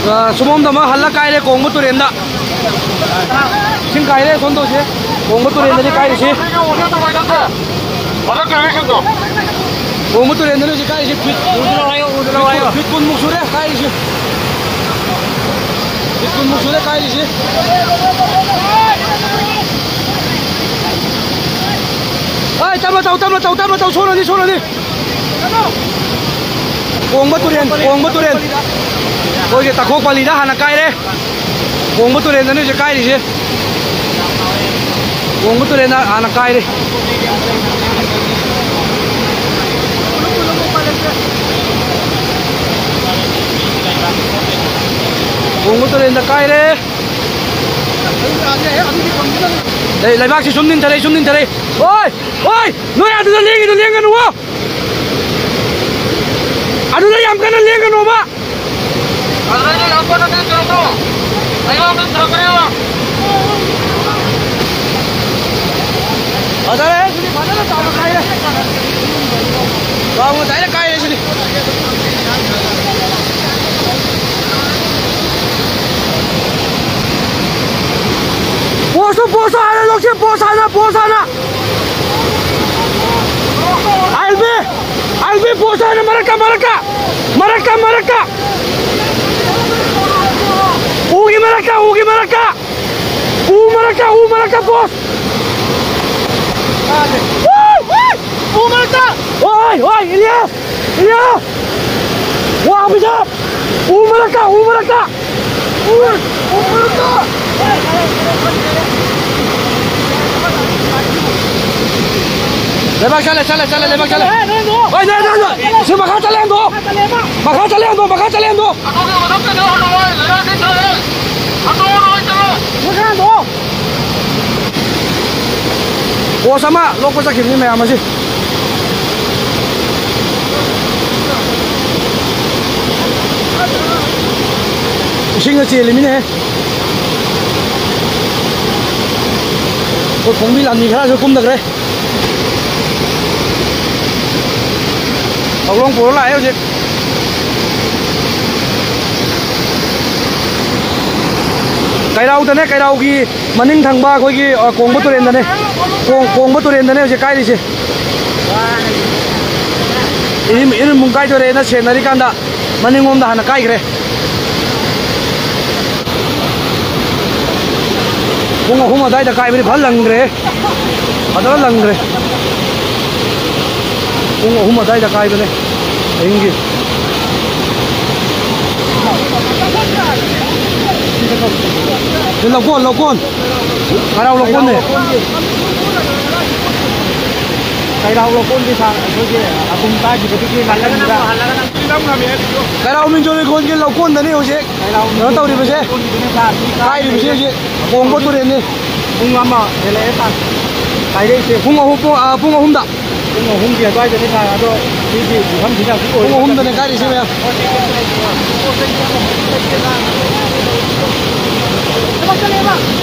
Sumom dama halla kai le kong motor enda. Sing kai le son to se. Kong motor enda ni kai se. Kong motor enda ni kai se. Fit kun musure kai se. Fit kun musure kai se. Ai tama tau sono ni. Kong motor enda. Ôi cái takok bali dah anak kai deh, kong betul ni ni kai di sini, kong betul ni anak kai deh. Kong betul ni kai deh. Đây lấy bác sĩ xuống đến đây. Ôi, nói ăn được liền cái nữa. Ăn được làm cái liền cái nữa mà. Ở đây, tao một cây đây. Tao một cái là cây đây. Bố sana, lúc trước bố sana. Albi bố sana, maraka. Ugi mereka, bos. Mereka. Woi, Ilyas. Wah, bisa. Mereka. Lebak jalan. Oi, no. Si bakal jalan tu. Oh sama, lo kok sakit ni macam masih. Singa cili ni eh. Kau kombil ani kah? Kau kum dah kere. Tolong pulang lah ya, Kai rau ki maning thang ba koi ki kong betul enda ne. Kong betul enda ne je kai di se. Ini mungkai tu re na senari kanda maning om dah na kai kere. Huma dai da kai beri bhal lang kere. Adar lang kere. Huma dai da kai beri. Ingi. Lokon. Karau lokon ni. Karau lokon di sana. Aku minta jika tu halangan juga. Karau minjol lokon ke lokon dah ni uje. Karau tahu di mana? Kai di mana? Kong betul ni. Ungama, hele esan. Kai di se. Punga hum dah. Punga hum dia tu aja ni saya. Ado di bukan tidak. Punga hum dah ni kai di sini ya.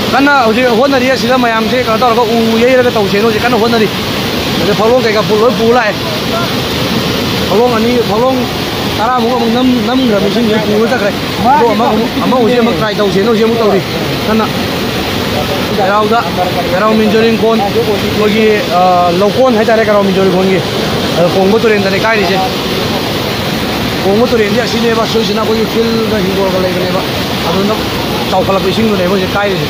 Karena uji honda dia sila mayam sih kalau tahu uye itu tahu sih uji karena honda di, jadi palong kayak pulai, palong ani palong tara mungkin enam gram mesin jadi pulai tak keren, tu ama uji ama try tahu sih uji ama tahu di, karena kerau menjuring kon, lagi lokon hai cari kerau menjuring kon ni, kong betul yang tadi kai di sih, kong betul yang dia sini apa sih sini aku feel dah hingga kalau lagi ni apa, aduh nak tahu kalau pising tu ni macam kai di sih.